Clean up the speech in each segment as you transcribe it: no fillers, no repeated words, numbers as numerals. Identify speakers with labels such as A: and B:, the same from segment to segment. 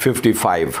A: 55।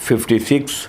A: 56।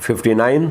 A: 59।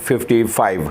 A: 55।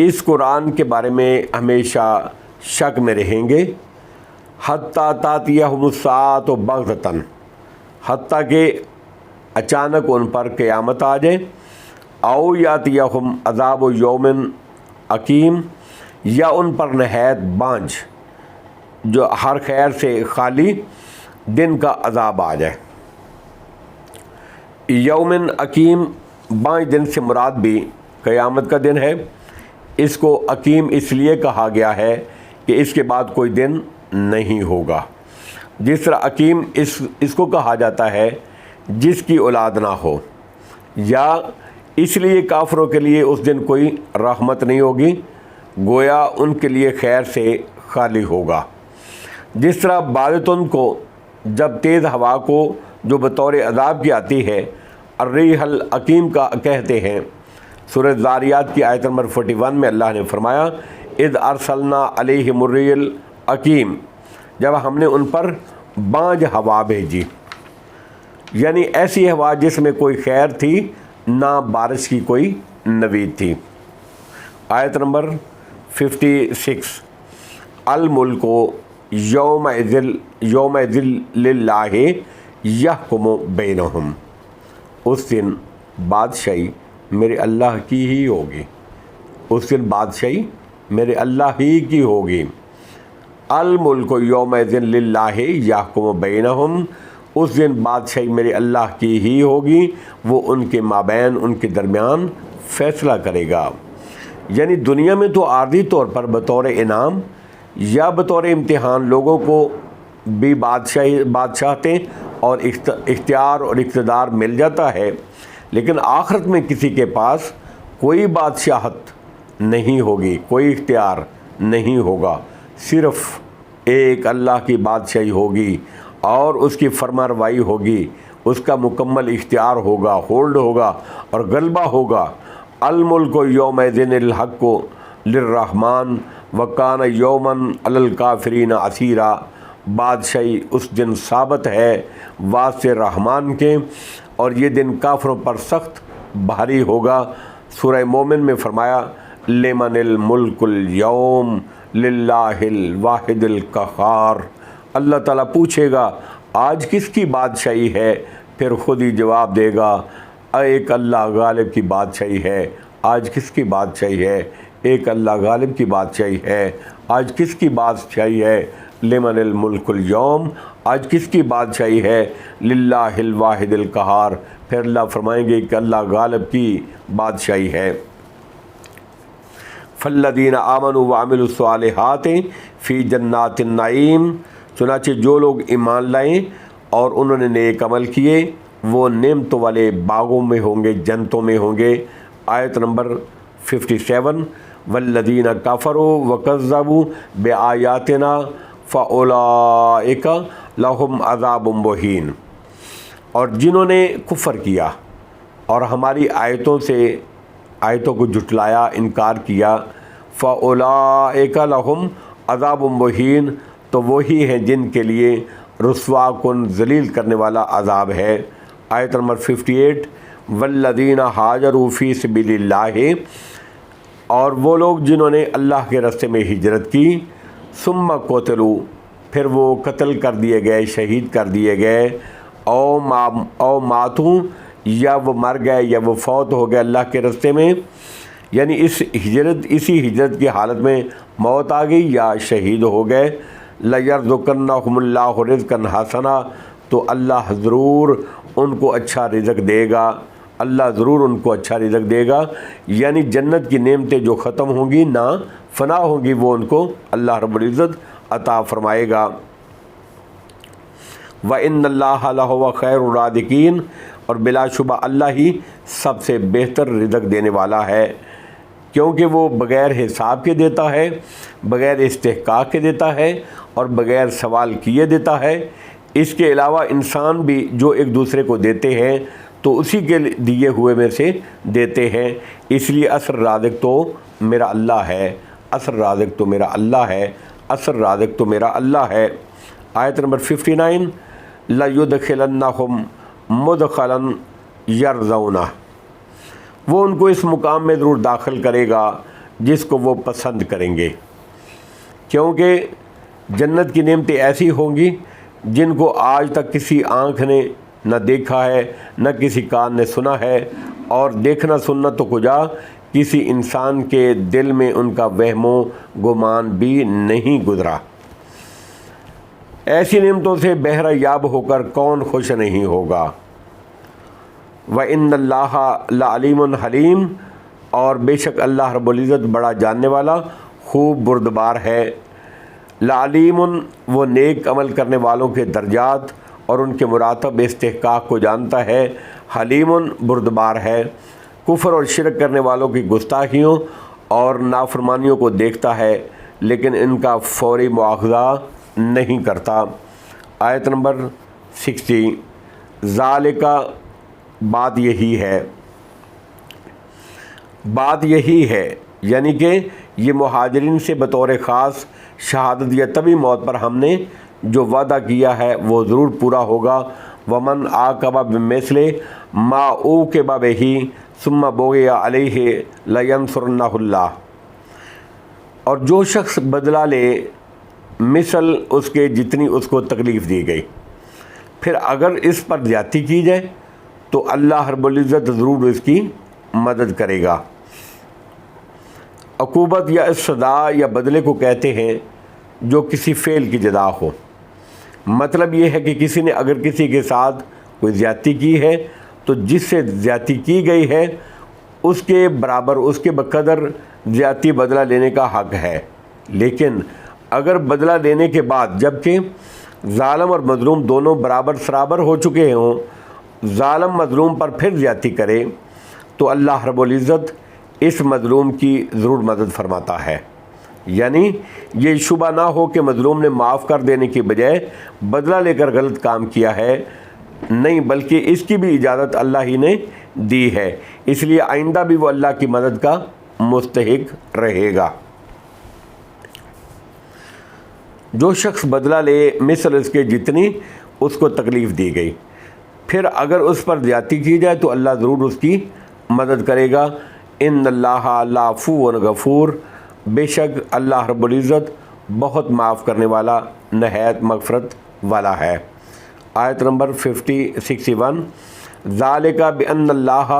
A: اس قرآن کے بارے میں ہمیشہ شک میں رہیں گے، حتیٰ تاتیہم الساعۃ بغتۃ، حتیٰ کہ اچانک ان پر قیامت آ جائے، او یاتیہم عذاب یوم عقیم، یا ان پر نہایت بانجھ جو ہر خیر سے خالی دن کا عذاب آ جائے۔ یوم عقیم، بانجھ دن سے مراد بھی قیامت کا دن ہے۔ اس کو عقیم اس لیے کہا گیا ہے کہ اس کے بعد کوئی دن نہیں ہوگا۔ جس طرح عقیم اس کو کہا جاتا ہے جس کی اولاد نہ ہو، یا اس لیے کافروں کے لیے اس دن کوئی رحمت نہیں ہوگی، گویا ان کے لیے خیر سے خالی ہوگا۔ جس طرح بادتن کو جب تیز ہوا کو جو بطور عذاب کی آتی ہے الریح العقیم کا کہتے ہیں۔ سورہ ذاریات کی آیت نمبر 41 میں اللہ نے فرمایا اذ ارسلنا علیہم الریح العقیم، جب ہم نے ان پر بانجھ ہوا بھیجی، یعنی ایسی ہوا جس میں کوئی خیر تھی نہ بارش کی کوئی نوید تھی۔ آیت نمبر 56 الملک یومئذ للہ یحکم بینہم، اس دن بادشاہی میرے اللہ کی ہی ہوگی، اس دن بادشاہی میرے اللہ ہی کی ہوگی۔ الملک یومئذ للہ یحکم بینہم، اس دن بادشاہی میرے اللہ کی ہی ہوگی، وہ ان کے مابین ان کے درمیان فیصلہ کرے گا۔ یعنی دنیا میں تو عارضی طور پر بطور انعام یا بطور امتحان لوگوں کو بھی بادشاہتیں اور اختیار اور اقتدار مل جاتا ہے، لیکن آخرت میں کسی کے پاس کوئی بادشاہت نہیں ہوگی، کوئی اختیار نہیں ہوگا، صرف ایک اللہ کی بادشاہی ہوگی اور اس کی فرمانروائی ہوگی، اس کا مکمل اختیار ہوگا، ہولڈ ہوگا اور غلبہ ہوگا۔ الملک یومئذ الحق للرحمن وکان یومن علی الکافرین عسیرا، بادشاہی اس دن ثابت ہے واسطے رحمان کے، اور یہ دن کافروں پر سخت بھاری ہوگا۔ سورہ مومن میں فرمایا لمن الملک اليوم للہ الواحد القہار، اللہ تعالیٰ پوچھے گا آج کس کی بادشاہی ہے، پھر خود ہی جواب دے گا ایک اللہ غالب کی بادشاہی ہے۔ آج کس کی بادشاہی ہے؟ ایک اللہ غالب کی بادشاہی ہے۔ آج کس کی بادشاہی ہے؟ لمن الملک اليوم، آج کس کی بادشاہی ہے؟ للہ الواحد القہار، پھر اللہ فرمائیں گے کہ اللہ غالب کی بادشاہی ہے۔ فالذین آمنوا وعملوا الصالحات فی جنات النعیم، چنانچہ جو لوگ ایمان لائیں اور انہوں نے نیک عمل کیے وہ نعمتوں والے باغوں میں ہوں گے، جنتوں میں ہوں گے۔ آیت نمبر 57 والذین کفروا وکذبوا بآیاتنا فاولئک لہم عذاب مہین، اور جنہوں نے کفر کیا اور ہماری آیتوں کو جھٹلایا، انکار کیا، فاولئک لہم عذاب مہین، تو وہی ہیں جن کے لیے رسوا کن ذلیل کرنے والا عذاب ہے۔ آیت نمبر 58 والذین ہاجروا فی سبیل اللہ، اور وہ لوگ جنہوں نے اللہ کے راستے میں ہجرت کی، ثم قتلوا، پھر وہ قتل کر دیے گئے، شہید کر دیے گئے، او ماتوا، یا وہ مر گئے یا وہ فوت ہو گئے اللہ کے راستے میں، یعنی اسی ہجرت کی حالت میں موت آ گئی یا شہید ہو گئے، لَيَرْزُقَنَّهُمُ اللَّهُ رِزْقًا حَسَنًا، تو اللہ ضرور ان کو اچھا رزق دے گا، اللہ ضرور ان کو اچھا رزق دے گا، یعنی جنت کی نعمتیں جو ختم ہوں گی نہ فنا ہوں گی وہ ان کو اللہ رب العزت عطا فرمائے گا۔ وَإِنَّ اللَّهَ لَهُوَ خَيْرُ الرَّازِقِينَ، اور بلا شبہ اللہ ہی سب سے بہتر رزق دینے والا ہے، کیونکہ وہ بغیر حساب کے دیتا ہے، بغیر استحقاق کے دیتا ہے اور بغیر سوال کیے دیتا ہے۔ اس کے علاوہ انسان بھی جو ایک دوسرے کو دیتے ہیں تو اسی کے دیے ہوئے میں سے دیتے ہیں، اس لیے اصل رازق تو میرا اللہ ہے، اصل رازق تو میرا اللہ ہے، اصل رازق تو میرا اللہ ہے۔ آیت نمبر 59 لَيُدْخِلَنَّهُمْ مُدْخَلًا يَرْضَوْنَهُ، وہ ان کو اس مقام میں ضرور داخل کرے گا جس کو وہ پسند کریں گے، کیونکہ جنت کی نعمتیں ایسی ہوں گی جن کو آج تک کسی آنکھ نے نہ دیکھا ہے، نہ کسی کان نے سنا ہے، اور دیکھنا سننا تو کجا کسی انسان کے دل میں ان کا وہم و گمان بھی نہیں گزرا۔ ایسی نعمتوں سے بہرہ یاب ہو کر کون خوش نہیں ہوگا۔ وَإِنَّ اللَّهَ لَعَلِيمٌ حلیم، اور بے شک اللہ رب العزت بڑا جاننے والا، خوب بردبار ہے۔ لعلیم، وہ نیک عمل کرنے والوں کے درجات اور ان کے مراتب استحقاق کو جانتا ہے۔ حلیم، بردبار ہے۔ کفر اور شرک کرنے والوں کی گستاخیوں اور نافرمانیوں کو دیکھتا ہے، لیکن ان کا فوری مواخذہ نہیں کرتا۔ آیت نمبر 60، ذالکہ، بات یہی ہے، یعنی کہ یہ مہاجرین سے بطور خاص شہادت یا طبی موت پر ہم نے جو وعدہ کیا ہے وہ ضرور پورا ہوگا۔ ومن عاقب بمثل ما عوقب بہ ثم بغی علیہ لینصرنہ اللہ، اور جو شخص بدلہ لے مثل اس کے جتنی اس کو تکلیف دی گئی، پھر اگر اس پر زیادتی کی جائے تو اللہ رب العزت ضرور اس کی مدد کرے گا۔ عقوبت یا سزا یا بدلے کو کہتے ہیں جو کسی فعل کی جزا ہو۔ مطلب یہ ہے کہ کسی نے اگر کسی کے ساتھ کوئی زیادتی کی ہے تو جس سے زیادتی کی گئی ہے اس کے برابر، اس کے بقدر زیادتی بدلہ لینے کا حق ہے، لیکن اگر بدلہ لینے کے بعد جبکہ ظالم اور مظلوم دونوں برابر سرابر ہو چکے ہوں، ظالم مظلوم پر پھر زیادتی کرے تو اللہ رب العزت اس مظلوم کی ضرور مدد فرماتا ہے۔ یعنی یہ شبہ نہ ہو کہ مظلوم نے معاف کر دینے کی بجائے بدلہ لے کر غلط کام کیا ہے، نہیں، بلکہ اس کی بھی اجازت اللہ ہی نے دی ہے، اس لیے آئندہ بھی وہ اللہ کی مدد کا مستحق رہے گا۔ جو شخص بدلہ لے مثل اس کے جتنی اس کو تکلیف دی گئی، پھر اگر اس پر زیادتی کی جائے تو اللہ ضرور اس کی مدد کرے گا۔ ان اللہ لعفو غفور، بے شک اللہ رب العزت بہت معاف کرنے والا، نہایت مغفرت والا ہے۔ آیت نمبر 61، ذالک بان اللہ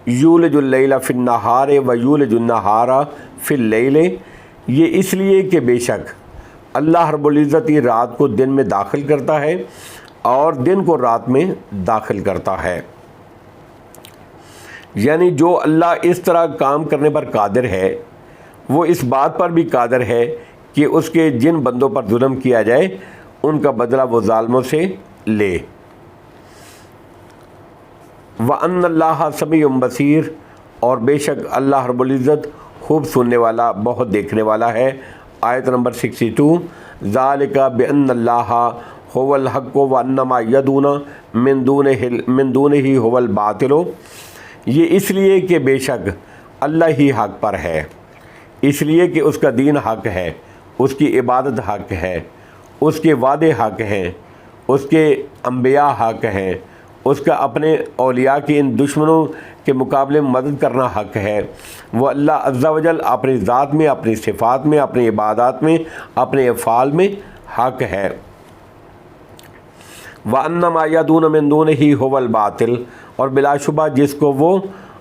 A: یولج اللیل فی النہار ویولج النہار فی اللیل، یہ اس لیے کہ بے شک اللہ رب العزت یہ رات کو دن میں داخل کرتا ہے اور دن کو رات میں داخل کرتا ہے۔ یعنی جو اللہ اس طرح کام کرنے پر قادر ہے، وہ اس بات پر بھی قادر ہے کہ اس کے جن بندوں پر ظلم کیا جائے ان کا بدلہ وہ ظالموں سے لے۔ وَأَنَّ اللَّهَ سَمِيعٌ بَصِيرٌ، اور بے شک اللہ رب العزت خوب سننے والا، بہت دیکھنے والا ہے۔ آیت نمبر 62، ذَلِكَ بِأَنَّ اللَّهَ هُوَ الْحَقُّ وَأَنَّ مَا يَدْعُونَ مِن دُونِهِ هُوَ الْبَاطِلُ، یہ اس لیے کہ بے شک اللہ ہی حق پر ہے، اس لیے کہ اس کا دین حق ہے، اس کی عبادت حق ہے، اس کے وعدے حق ہیں، اس کے انبیاء حق ہیں، اس کا اپنے اولیاء کی ان دشمنوں کے مقابلے میں مدد کرنا حق ہے۔ وہ اللہ عز و جل اپنی ذات میں، اپنی صفات میں، اپنی عبادات میں، اپنے افعال میں حق ہے۔ وَأَنَّ مَا يَدْعُونَ مِن دُونِهِ هُوَ الْبَاطِلُ، اور بلا شبہ جس کو وہ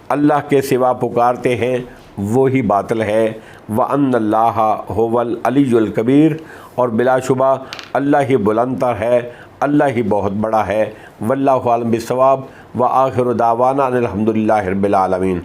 A: اللہ کے سوا پکارتے ہیں وہی باطل ہے۔ وَأَنَّ اللَّهَ هُوَ الْعَلِيُّ الْكَبِيرُ، اور بلا شبہ اللہ ہی بلند تر ہے، اللہ ہی بہت بڑا ہے۔ واللہ عالم بالصواب، وآخر دعوانا ان الحمد للہ رب العالمین۔